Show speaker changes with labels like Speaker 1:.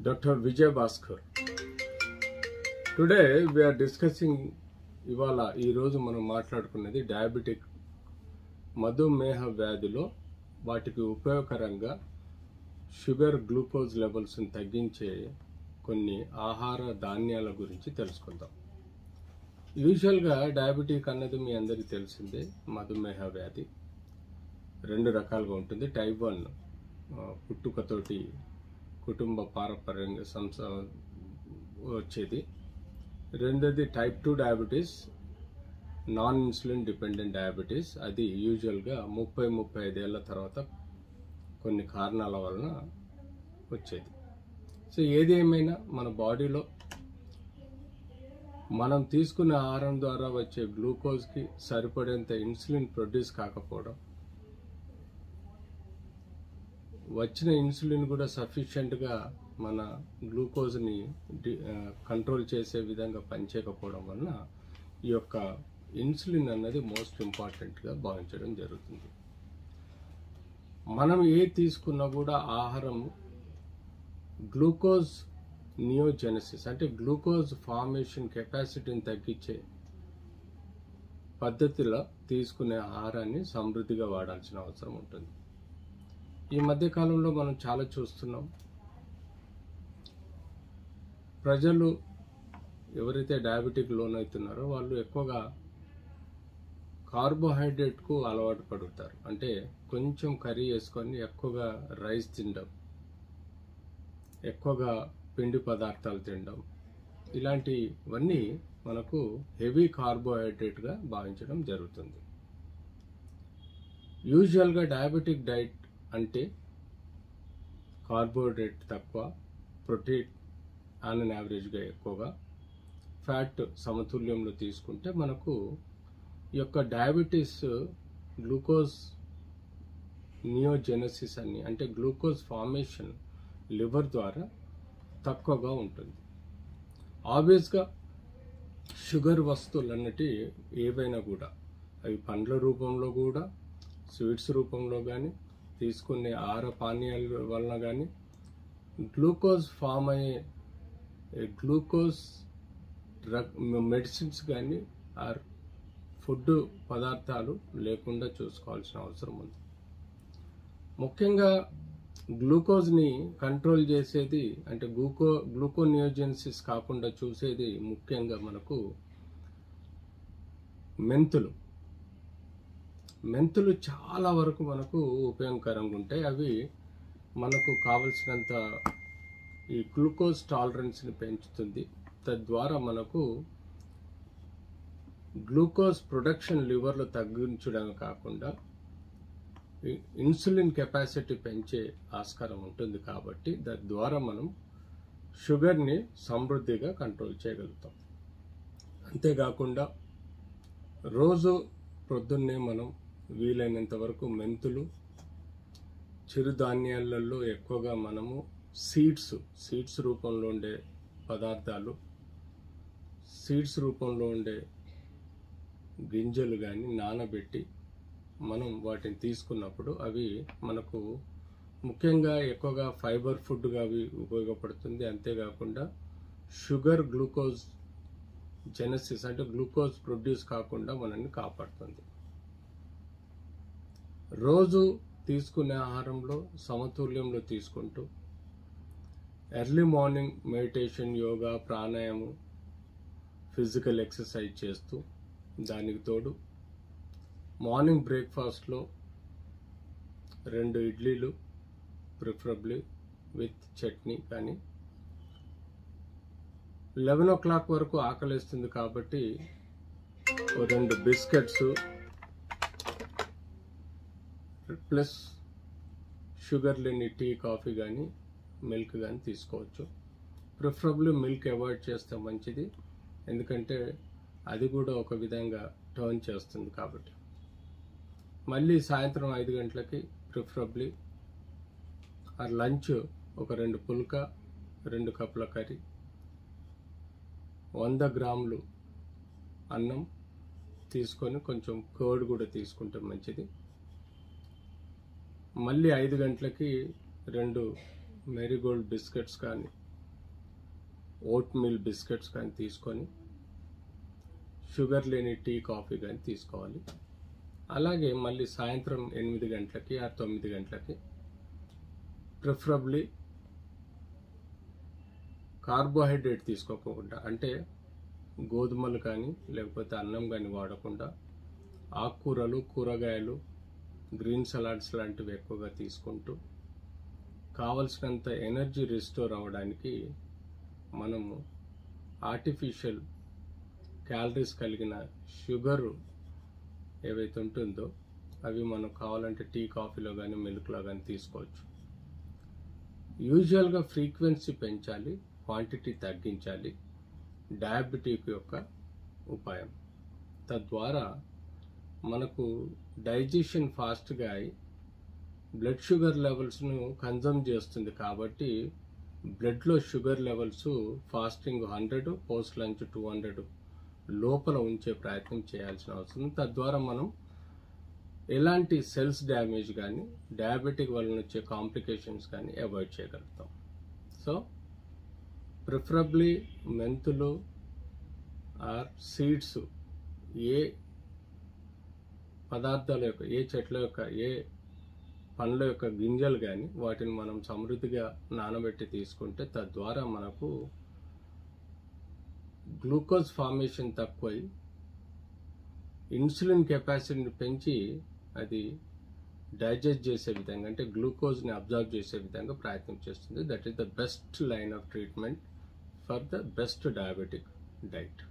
Speaker 1: Dr. Vijay Bhaskar. Today we are discussing ఇవాళ ఈ రోజు మనం మాట్లాడుకున్నది డయాబెటిక్ మధుమేహ వ్యాధిలో వాటికి ఉపయోగకరంగా షుగర్ గ్లూకోజ్ లెవెల్స్ ని తగ్గించే కొన్ని ఆహార ధాన్యాల గురించి తెలుసుకుందాం. యూజువల్ గా డయాబెటిక్ అన్నది మీ అందరికీ తెలిసిందే. మధుమేహ వ్యాధి రెండు రకాలుగా ఉంటుంది. టైప్ 1 పుట్టుకతోటి కుటుంబ పారంపర్యంగా వచ్చేది. రెండోది type 2 diabetes, non insulin dependent diabetes. అది యూజువల్గా 30-35 ఏళ్ల తర్వాత కొన్ని కారణాల వలన వచ్చేది. సో ఏది ఏమైనా మన బాడీలో మనం తీసుకునే ఆహారం ద్వారా వచ్చే గ్లూకోజ్కి సరిపడేంత ఇన్సులిన్ ప్రొడ్యూస్ కాకపోవడం, వచ్చిన ఇన్సులిన్ కూడా సఫిషియెంట్గా మన గ్లూకోజ్ని కంట్రోల్ చేసే విధంగా పనిచేయకపోవడం వలన ఈ యొక్క ఇన్సులిన్ అన్నది మోస్ట్ ఇంపార్టెంట్గా భావించడం జరుగుతుంది. మనం తీసుకున్నా కూడా ఆహారం గ్లూకోజ్ నియోజెనసిస్ అంటే గ్లూకోజ్ ఫార్మేషన్ కెపాసిటీని తగ్గించే పద్ధతిలో తీసుకునే ఆహారాన్ని సమృద్ధిగా వాడాల్సిన అవసరం ఉంటుంది. ఈ మధ్య కాలంలో మనం చాలా చూస్తున్నాం. ప్రజలు ఎవరైతే డయాబెటిక్ లోనవుతున్నారో వాళ్ళు ఎక్కువగా కార్బోహైడ్రేట్కు అలవాటు పడుతారు. అంటే కొంచెం కర్రీ వేసుకొని ఎక్కువగా రైస్ తినడం, ఎక్కువగా పిండి పదార్థాలు తినడం, ఇలాంటివన్నీ మనకు హెవీ కార్బోహైడ్రేట్గా భావించడం జరుగుతుంది. యూజువల్గా డయాబెటిక్ డైట్ అంటే కార్బోహైడ్రేట్ తక్కువ, ప్రోటీన్ ఆన్ అన్ యావరేజ్గా ఎక్కువగా, ఫ్యాట్ సమతుల్యంలో తీసుకుంటే మనకు ఈ యొక్క డయాబెటీస్ గ్లూకోజ్ నియోజెనసిస్ అని అంటే గ్లూకోజ్ ఫార్మేషన్ లివర్ ద్వారా తక్కువగా ఉంటుంది. ఆబ్వియస్గా షుగర్ వస్తువులు అన్నటి ఏవైనా కూడా అవి పండ్ల రూపంలో కూడా, స్వీట్స్ రూపంలో కానీ, తీసుకునే ఆహార పానీయాల వలన కానీ గ్లూకోజ్ ఫామ్ అయ్యే గ్లూకోజ్ మెడిసిన్స్ కానీ ఆర్ ఫుడ్ పదార్థాలు లేకుండా చూసుకోవాల్సిన అవసరం ఉంది. ముఖ్యంగా గ్లూకోజ్ని కంట్రోల్ చేసేది అంటే గ్లూకోనియోజెనసిస్ కాకుండా చూసేది ముఖ్యంగా మనకు మెంతులు చాలా వరకు మనకు ఉపయోగకరంగా ఉంటాయి. అవి మనకు కావలసినంత ఈ గ్లూకోజ్ టాలరెన్స్ని పెంచుతుంది. తద్వారా మనకు గ్లూకోజ్ ప్రొడక్షన్ లివర్లో తగ్గించడమే కాకుండా ఇన్సులిన్ కెపాసిటీ పెంచే ఆస్కారం ఉంటుంది. కాబట్టి తద్వారా మనం షుగర్ని సమృద్ధిగా కంట్రోల్ చేయగలుగుతాం. అంతేకాకుండా రోజు ప్రొద్దున్నే మనం వీలైనంత వరకు మెంతులు, చిరుధాన్యాలలో ఎక్కువగా మనము సీడ్స్ రూపంలో ఉండే పదార్థాలు, సీడ్స్ రూపంలో ఉండే గింజలు కానీ నానబెట్టి మనం వాటిని తీసుకున్నప్పుడు అవి మనకు ముఖ్యంగా ఎక్కువగా ఫైబర్ ఫుడ్గా అవి ఉపయోగపడుతుంది. అంతేకాకుండా షుగర్ గ్లూకోజ్ జెనసిస్ అంటే గ్లూకోజ్ ప్రొడ్యూస్ కాకుండా మనల్ని కాపాడుతుంది. రోజు తీసుకునే ఆహారంలో సమతుల్యంలో తీసుకుంటూ ఎర్లీ మార్నింగ్ మెడిటేషన్, యోగా, ప్రాణాయామం, ఫిజికల్ ఎక్సర్సైజ్ చేస్తూ దానికి తోడు మార్నింగ్ బ్రేక్ఫాస్ట్లో 2 ఇడ్లీలు ప్రిఫరబ్లీ విత్ చట్నీ కానీ, 11 o'clock వరకు ఆకలిస్తుంది కాబట్టి 2 బిస్కెట్స్ ప్లస్ షుగర్ లేని టీ, కాఫీ కానీ, మిల్క్ కానీ తీసుకోవచ్చు. ప్రిఫరబ్లీ మిల్క్ అవాయిడ్ చేస్తే మంచిది, ఎందుకంటే అది కూడా ఒక విధంగా టర్న్ చేస్తుంది కాబట్టి. మళ్ళీ సాయంత్రం 5 గంటలకి ప్రిఫరబ్లీ లంచ్ ఒక 2 పుల్కా, 2 కప్పుల కర్రీ, 100 గ్రాములు అన్నం తీసుకొని కొంచెం కర్డ్ కూడా తీసుకుంటే మంచిది. మళ్ళీ 5 గంటలకి 2 మేరీగోల్డ్ బిస్కెట్స్ కానీ ఓట్ మీల్ బిస్కెట్స్ కానీ తీసుకొని షుగర్ లేని టీ కాఫీ కానీ తీసుకోవాలి. అలాగే మళ్ళీ సాయంత్రం 8 గంటలకి ఆ 9 గంటలకి ప్రిఫరబ్లీ కార్బోహైడ్రేట్ తీసుకోకుండా, అంటే గోధుమలు కానీ లేకపోతే అన్నం కానీ వాడకుండా ఆకుకూరలు, కూరగాయలు, గ్రీన్ సలాడ్స్ లాంటివి ఎక్కువగా తీసుకుంటూ కావలసినంత ఎనర్జీ రిస్టోర్ అవ్వడానికి మనము ఆర్టిఫిషియల్ క్యాలరీస్ కలిగిన షుగర్ ఏవైతే ఉంటుందో అవి మనం కావాలంటే టీ కాఫీలో కానీ మిల్క్లో కానీ తీసుకోవచ్చు. యూజువల్గా ఫ్రీక్వెన్సీ పెంచాలి, క్వాంటిటీ తగ్గించాలి డయాబెటిక్ యొక్క ఉపాయం. తద్వారా మనకు డైజెషన్ ఫాస్ట్గా అయి బ్లడ్ షుగర్ లెవెల్స్ను కన్జర్వ్ చేస్తుంది. కాబట్టి బ్లడ్లో sugar levels fasting 100, post lunch 200 లోపల ఉంచే ప్రయత్నం చేయాల్సిన అవసరం. తద్వారా మనం ఎలాంటి సెల్స్ డ్యామేజ్ కానీ డయాబెటిక్ వలన వచ్చే కాంప్లికేషన్స్ కానీ అవాయిడ్ చేయగలుగుతాం. సో ప్రిఫరబ్లీ మెంతులు ఆర్ సీడ్స్, ఏ పదార్థాల యొక్క, ఏ చెట్ల యొక్క, ఏ పండ్ల యొక్క గింజలు కానీ వాటిని మనం సమృద్ధిగా నానబెట్టి తీసుకుంటే తద్వారా మనకు గ్లూకోజ్ ఫార్మేషన్ తక్కువై ఇన్సులిన్ కెపాసిటీని పెంచి అది డైజెస్ట్ చేసే విధంగా, అంటే గ్లూకోజ్ని అబ్జర్వ్ చేసే విధంగా ప్రయత్నం చేస్తుంది. That is the best line of treatment for the best diabetic diet.